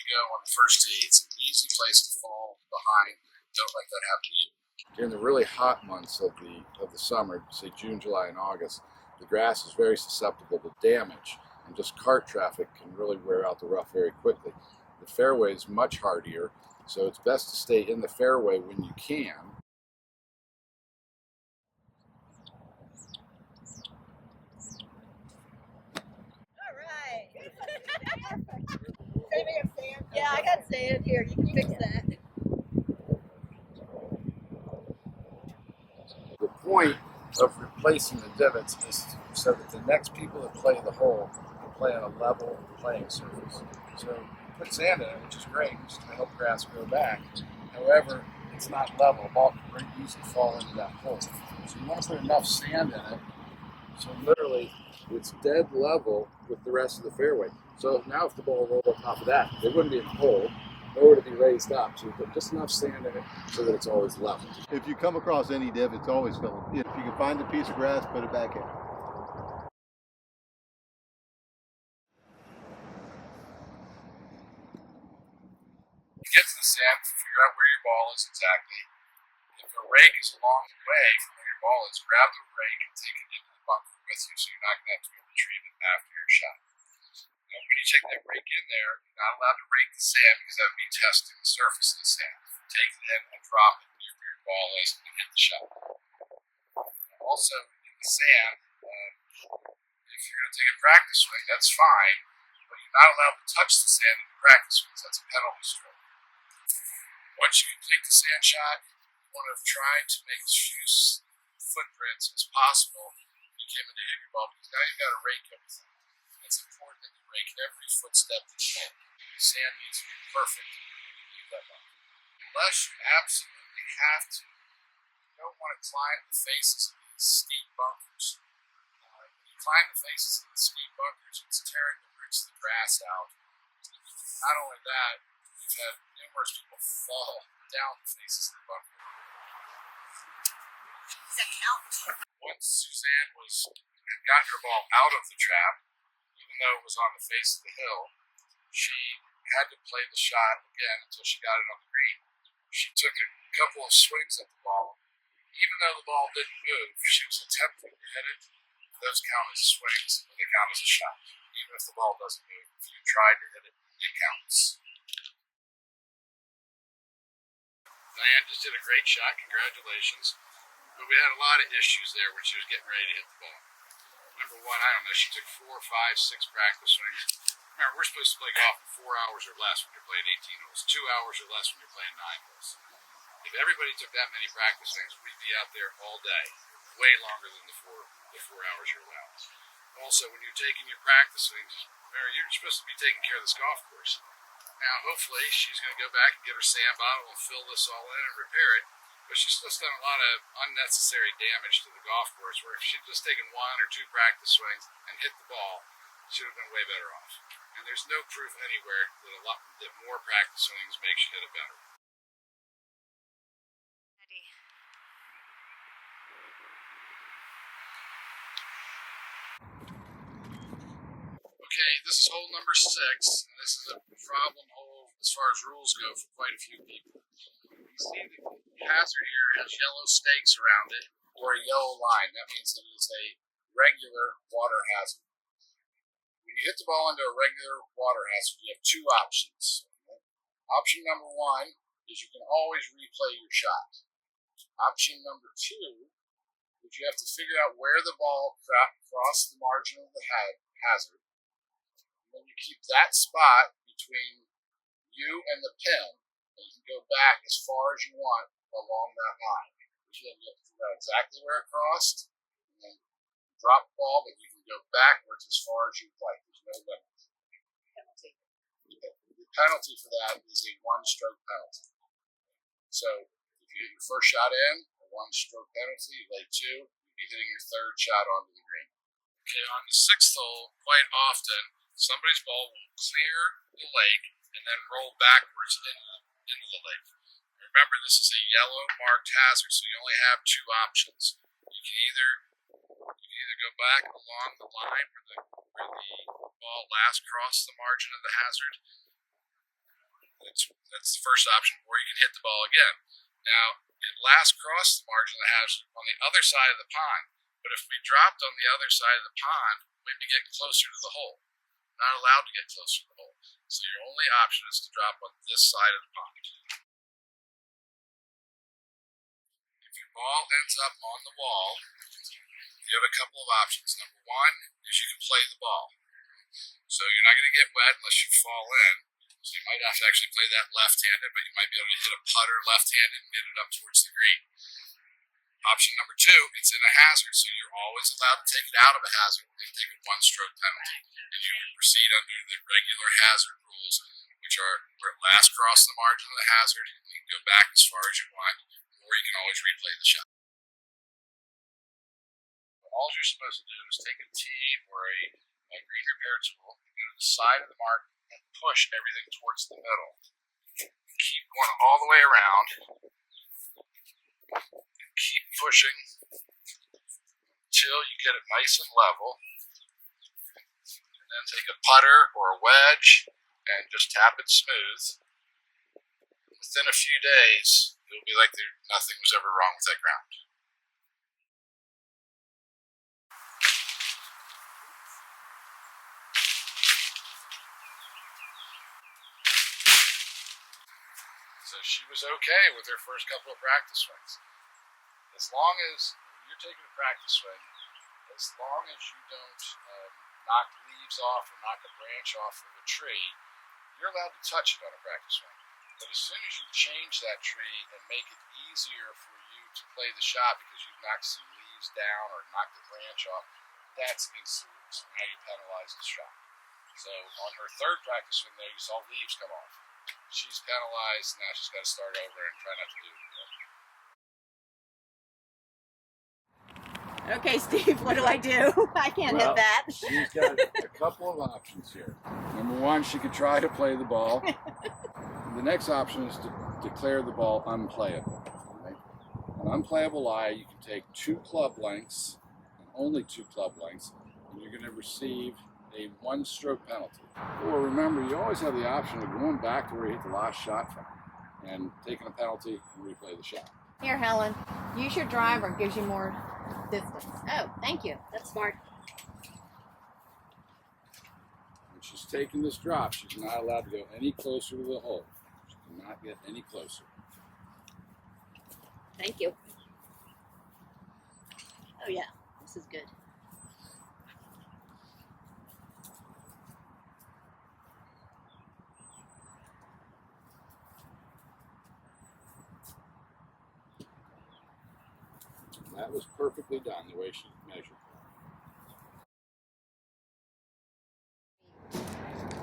to go on the first tee. It's an easy place to fall behind. Don't let that happen to you. During the really hot months of the summer, say June, July, and August, the grass is very susceptible to damage, and just cart traffic can really wear out the rough very quickly. The fairway is much hardier, so it's best to stay in the fairway when you can. All right. Yeah, I got sand here. You can fix that. The point of replacing the divots is so that the next people that play the hole can play on a level playing surface. So you put sand in it, which is great, just to help grass grow back. However, it's not level. A ball can very easily fall into that hole. So you want to put enough sand in it so literally it's dead level with the rest of the fairway. So now if the ball rolled on top of that, it wouldn't be in the hole, nor would it be raised up. So you put just enough sand in it so that it's always level. If you come across any divots, always fill them. If you can find a piece of grass, put it back in. Get to the sand, figure out where your ball is exactly. If a rake is a long way from where your ball is, grab the rake and take it into the bunker with you so you're not going to have to go retrieve it after your shot. Now, when you take that rake in there, you're not allowed to rake the sand because that would be testing the surface of the sand. Take it in and drop it near where your ball is and hit the shot. Also, in the sand, if you're going to take a practice swing, that's fine, but you're not allowed to touch the sand in the practice swings. That's a penalty stroke. Once you complete the sand shot, you want to try to make as few footprints as possible when you came in to hit your ball, because now you've got to rake everything. It's important that you rake every footstep that you take. The sand needs to be perfect when you leave that ball. Unless you absolutely have to, you don't want to climb the faces of these steep bunkers. When you climb the faces of the steep bunkers, it's tearing the roots of the grass out. Not only that, we've had numerous people fall down the faces of the bunker. Does that count? Once Suzanne had gotten her ball out of the trap, even though it was on the face of the hill, she had to play the shot again until she got it on the green. She took a couple of swings at the ball. Even though the ball didn't move, she was attempting to hit it. Those count as swings, and they count as a shot. Even if the ball doesn't move, if you tried to hit it, it counts. Diane just did a great shot, congratulations. But we had a lot of issues there when she was getting ready to hit the ball. Number one, I don't know, she took 4, 5, 6 practice swings. Remember, we're supposed to play golf for 4 hours or less when you're playing 18 holes, 2 hours or less when you're playing 9 holes. If everybody took that many practice swings, we'd be out there all day, way longer than the 4 hours you're allowed. Also, when you're taking your practice swings, remember, you're supposed to be taking care of this golf course. Now, hopefully, she's going to go back and get her sand bottle and fill this all in and repair it. But she's just done a lot of unnecessary damage to the golf course, where if she'd just taken 1 or 2 practice swings and hit the ball, she would have been way better off. And there's no proof anywhere that more practice swings makes you hit it better. Okay, this is hole number 6, and this is a problem hole as far as rules go for quite a few people. You see the hazard here has yellow stakes around it, or a yellow line. That means it is a regular water hazard. When you hit the ball into a regular water hazard, you have 2 options. Option number 1 is you can always replay your shot. Option number 2 is you have to figure out where the ball crossed the margin of the hazard. Then you keep that spot between you and the pin, and you can go back as far as you want along that line. Again, you have to figure out exactly where it crossed, and then drop the ball, but you can go backwards as far as you'd like. There's no limit. The penalty for that is a 1-stroke penalty. So if you hit your first shot in, a 1-stroke penalty, you lay 2, you'd be hitting your 3rd shot onto the green. Okay, on the 6th hole, quite often, somebody's ball will clear the lake and then roll backwards into the lake. Remember, this is a yellow marked hazard, so you only have 2 options. You can either go back along the line where the ball last crossed the margin of the hazard, That's the first option, or you can hit the ball again. Now, it last crossed the margin of the hazard on the other side of the pond, but if we dropped on the other side of the pond, we'd be getting closer to the hole. We're not allowed to get closer to the hole. So your only option is to drop on this side of the pond. If your ball ends up on the wall, you have a couple of options. Number one is you can play the ball. So you're not going to get wet unless you fall in. So you might have to actually play that left-handed, but you might be able to hit a putter left-handed and get it up towards the green. Option number two, it's in a hazard, so you're always allowed to take it out of a hazard and take a one-stroke penalty. And you can proceed under the regular hazard rules, which are where it last crossed the margin of the hazard, you can go back as far as you want, or you can always replay the shot. All you're supposed to do is take a tee or a green repair tool, go to the side of the mark, and push everything towards the middle. Keep going all the way around, and keep pushing until you get it nice and level. And then take a putter or a wedge and just tap it smooth. Within a few days, it'll be like nothing was ever wrong with that ground. So she was okay with her first couple of practice swings. As long as you're taking a practice swing, as long as you don't knock leaves off or knock a branch off of a tree, you're allowed to touch it on a practice swing. But as soon as you change that tree and make it easier for you to play the shot because you've knocked some leaves down or knocked the branch off, that's against the rules. Now you penalize the shot. So on her third practice swing there, you saw leaves come off. She's penalized, now she's got to start over and try not to do it again. Okay, Steve, what do I do? I can't hit that. She's got a couple of options here. Number one, she could try to play the ball. The next option is to declare the ball unplayable. Right? An unplayable lie, you can take 2 club lengths, and only 2 club lengths, and you're going to receive a 1-stroke penalty. Or remember, you always have the option of going back to where you hit the last shot from and taking a penalty and replay the shot. Here, Helen, use your driver. It gives you more distance. Oh, thank you. That's smart. When she's taking this drop, she's not allowed to go any closer to the hole. She cannot get any closer. Thank you. Oh, yeah. This is good. That was perfectly done the way she measured.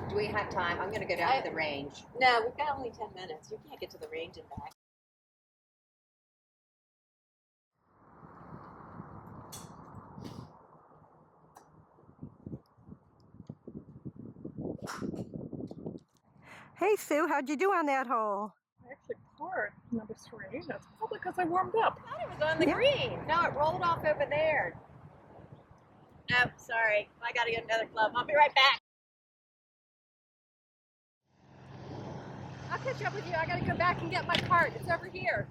Do we have time? I'm going to go down to the range. No, we've got only 10 minutes. You can't get to the range and back. Hey Sue, how'd you do on that hole? I actually poured number 3. That's probably because I warmed up. I thought it was on the green. No, it rolled off over there. Oh, sorry. I got to get another club. I'll be right back. I'll catch up with you. I got to go back and get my cart. It's over here.